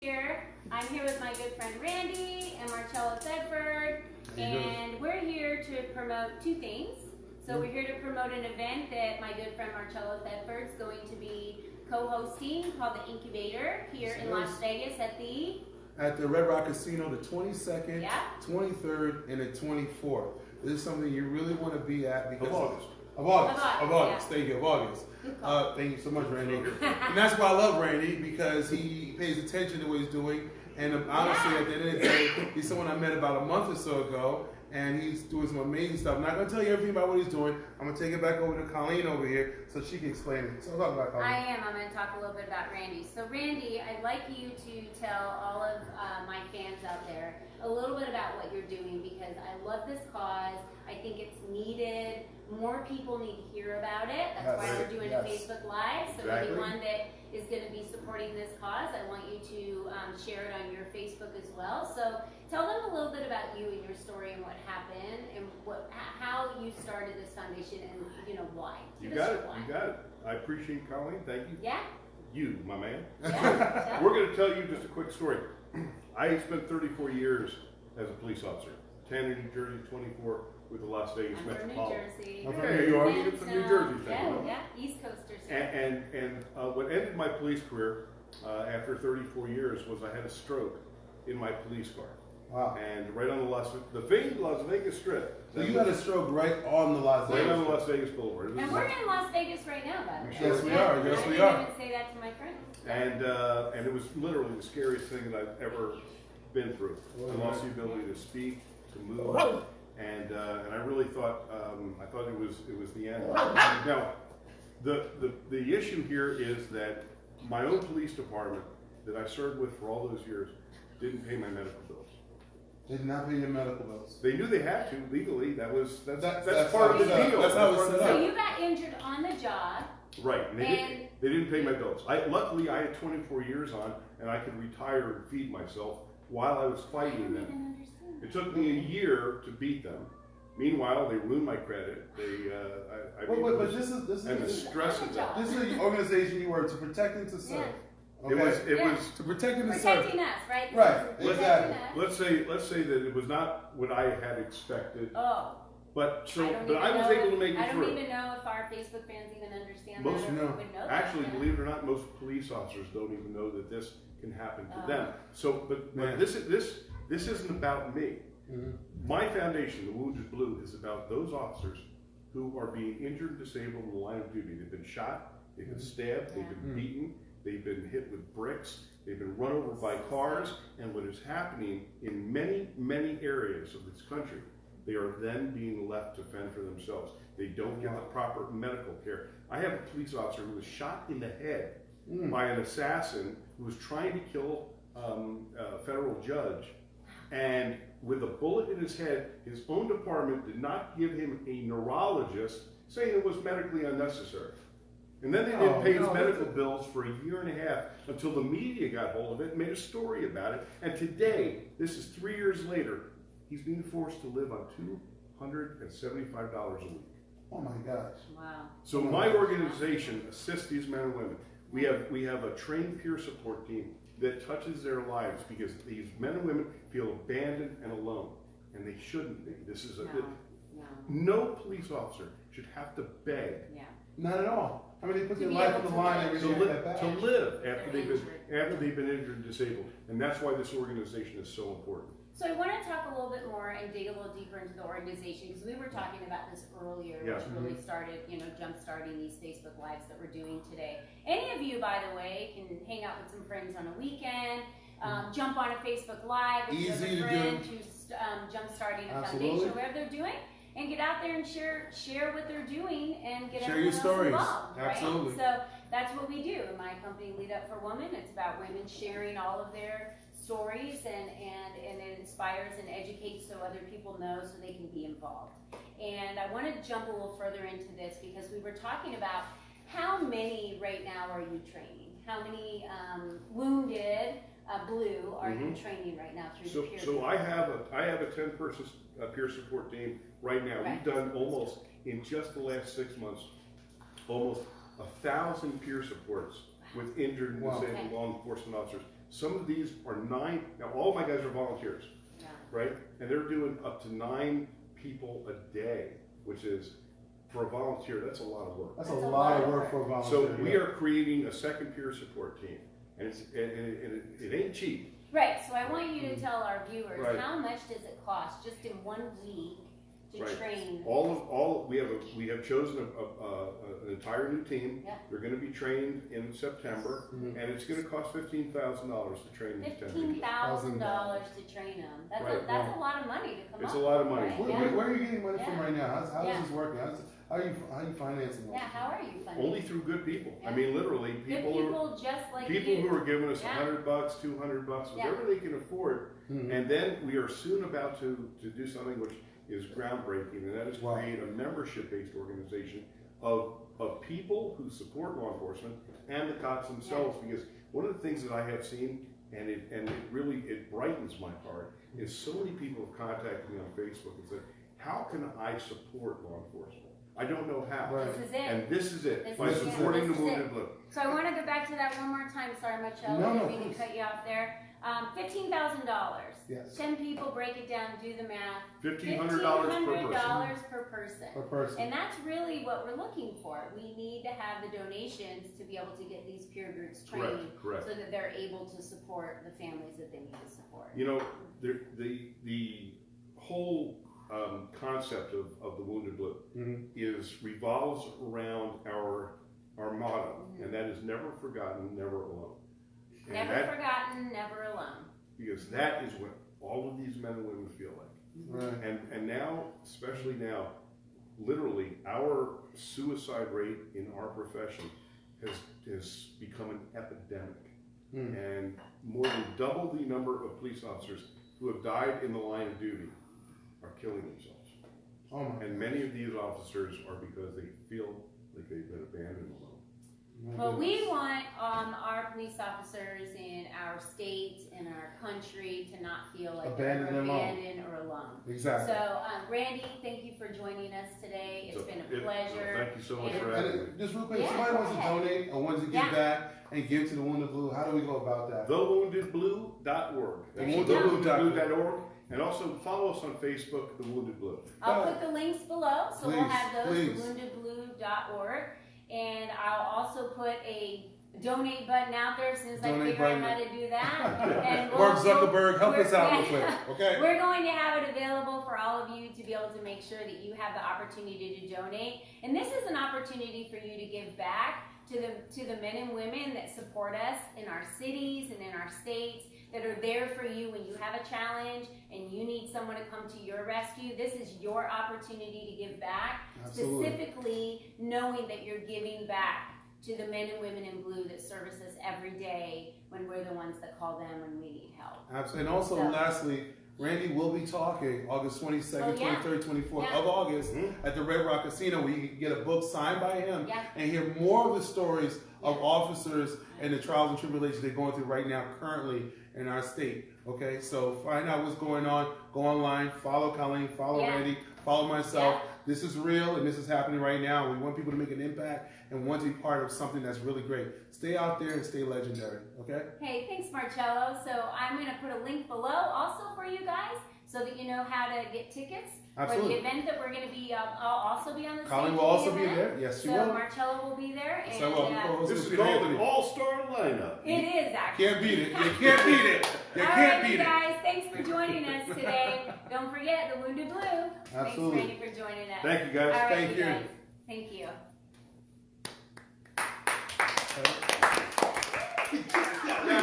Here. I'm here with my good friend Randy and Marcello Thedford, and we're here to promote two things. So we're here to promote an event that my good friend Marcello Thedford is going to be co-hosting called the Incubator here in Las Vegas at the Red Rock Casino, the 22nd, 23rd, and the 24th. This is something you really want to be at because of August. Thank you, of August. Thank you so much, Randy. And that's why I love Randy, because he pays attention to what he's doing. And honestly, at the end of the day, he's someone I met about a month or so ago, and he's doing some amazing stuff. I'm not going to tell you everything about what he's doing. I'm going to take it back over to Colleen over here so she can explain it. So talk about Colleen. I'm going to talk a little bit about Randy. So Randy, I'd like you to tell all of my fans out there a little bit about what you're doing, because I love this cause. I think it's needed. More people need to hear about it. That's why we're doing a Facebook Live. So anyone that is going to be supporting this cause, I want you to share it on your Facebook as well. So tell them a little bit about you and your story and what happened and how you started this foundation and why. You got it. You got it. I appreciate Colleen. Thank you. Yeah. You, my man. Yeah. We're going to tell you just a quick story. I spent 34 years as a police officer. 10 in New Jersey, 24 with the Las Vegas Metropolitan. New Jersey. I'm from New York. You're from New Jersey. Yeah, East Coasters. And what ended my police career after 34 years was I had a stroke in my police car. Wow. And right on the Las Vegas Strip. So you had a stroke right on the Las Vegas. Right on the Las Vegas Boulevard. And we're in Las Vegas right now, by the way. Yes, we are. Yes, we are. I didn't even say that to my friends. And it was literally the scariest thing that I've ever been through. I lost the ability to speak, to move, and I really thought it was the end. Now, the issue here is that my own police department that I served with for all those years didn't pay my medical bills. They did not pay your medical bills. They knew they had to legally. That's part of the deal. That's how it's set up. So you got injured on the job. Right, and they didn't pay my bills. Luckily, I had 24 years on, and I could retire and feed myself while I was fighting them. It took me a year to beat them. Meanwhile, they ruined my credit. But this is the stress of that. This is the organization you were to protect and to serve. Yeah. Okay? It was to protect and to serve. Protecting us, right? Right, Protecting exactly. us. Let's say that it was not what I had expected. Oh. But I was able to make it through. I don't even know if our Facebook fans even understand Most that or would know that. Actually, believe it or not, most police officers don't even know that this can happen to them. So, but this isn't about me. Mm-hmm. My foundation, the Wounded Blue, is about those officers who are being injured and disabled in the line of duty. They've been shot, they've been stabbed, they've been beaten, they've been hit with bricks, they've been run over by cars, and what is happening in many, many areas of this country, they are then being left to fend for themselves. They don't get the proper medical care. I have a police officer who was shot in the head by an assassin who was trying to kill a federal judge, and with a bullet in his head, his own department did not give him a neurologist, saying it was medically unnecessary. And then they didn't pay his medical bills for a year and a half until the media got hold of it and made a story about it. And today, this is 3 years later, he's being forced to live on $275 a week. Oh my gosh. Wow. So my organization assists these men and women. We have a trained peer support team that touches their lives because these men and women feel abandoned and alone, and they shouldn't be. This is no police officer should have to beg. Yeah. Not at all. I mean, they put their life on the line every day to live after they've been injured and disabled, and that's why this organization is so important. So I want to talk a little bit more and dig a little deeper into the organization, because we were talking about this earlier, which really started, jump-starting these Facebook Lives that we're doing today. Any of you, by the way, can hang out with some friends on a weekend, jump on a Facebook Live with a friend who's jump-starting a foundation, whatever they're doing, and get out there and share what they're doing and get everyone else involved. Absolutely. Right? So that's what we do. In my company, Lead Up for Women, it's about women sharing all of their stories, and it inspires and educates so other people know so they can be involved. And I want to jump a little further into this because we were talking about how many right now are you training? How many Wounded Blue are you training right now through the peer So I have a 10-person peer support team right now. We've done almost, in just the last 6 months, almost 1,000 peer supports with injured and disabled law enforcement officers. Some of these are 9, now all of my guys are volunteers, right? And they're doing up to 9 people a day, which is, for a volunteer, that's a lot of work. That's a lot of work for a volunteer. So we are creating a second peer support team, and it ain't cheap. Right, so I want you to tell our viewers, how much does it cost just in 1 week to train? We have chosen an entire new team. They're going to be trained in September, and it's going to cost $15,000 to train these 10 people. $15,000 to train them. That's a lot of money to come up. It's a lot of money. Where are you getting money from right now? How is this working? How are you financing it? Yeah, how are you financing? Only through good people. I mean, literally, people who are giving us $100, $200, whatever they can afford. And then we are soon about to do something which is groundbreaking, and that is create a membership-based organization of people who support law enforcement and the cops themselves. Because one of the things that I have seen, and it really brightens my heart, is so many people have contacted me on Facebook and said, "How can I support law enforcement? I don't know how." This is it. And this is it, by supporting the Wounded Blue. So I want to go back to that one more time. Sorry, Marcello, I didn't mean to cut you off there. $15,000. Yes. 10 people, break it down, do the math. $1,500 per person. Per person. And that's really what we're looking for. We need to have the donations to be able to get these peer groups trained, correct. so that they're able to support the families that they need to support. You know, the whole concept of the Wounded Blue revolves around our motto, and that is never forgotten, never alone. And never forgotten, never alone. Because that is what all of these men and women feel like. And now, especially now, literally, our suicide rate in our profession has become an epidemic. And more than double the number of police officers who have died in the line of duty are killing themselves. And many of these officers are because they feel like they've been abandoned alone. Well, we want our police officers in our state and our country to not feel like they're abandoned or alone. Exactly. So, Randy, thank you for joining us today. It's been a pleasure. Thank you so much for having me. Just real quick, if somebody wants to donate or wants to give back and give to the Wounded Blue, how do we go about that? TheWoundedBlue.org. TheWoundedBlue.org. And also follow us on Facebook, The Wounded Blue. I'll put the links below, so we'll have those, TheWoundedBlue.org. And I'll also put a donate button out there as soon as I figure out how to do that. And Mark Zuckerberg, help us out real quick, okay? We're going to have it available for all of you to be able to make sure that you have the opportunity to donate. And this is an opportunity for you to give back to the men and women that support us in our cities and in our states, that are there for you when you have a challenge and you need someone to come to your rescue. This is your opportunity to give back, specifically knowing that you're giving back to the men and women in blue that service us every day when we're the ones that call them when we need help. Absolutely. And also, lastly, Randy will be talking August 22nd, 23rd, 24th of August at the Red Rock Casino, where you can get a book signed by him and hear more of the stories of officers and the trials and tribulations they're going through right now currently in our state. Okay, so find out what's going on. Go online, follow Colleen, follow Randy, follow myself. This is real and this is happening right now. We want people to make an impact and want to be part of something that's really great. Stay out there and stay legendary, okay? Hey, thanks, Marcello. So I'm going to put a link below also for you guys so that you know how to get tickets for the event that we're going to be. I'll also be on the stage. Colleen will also be there. Yes, she will. So Marcello will be there. And, this is called an all-star lineup. It is, actually. Can't beat it. You can't beat it. You can't beat it. Guys, thanks for joining us today. Don't forget the Wounded Blue. Absolutely. Thanks, Randy, for joining us. Thank you, guys. All right, Thank you. Guys. Thank you.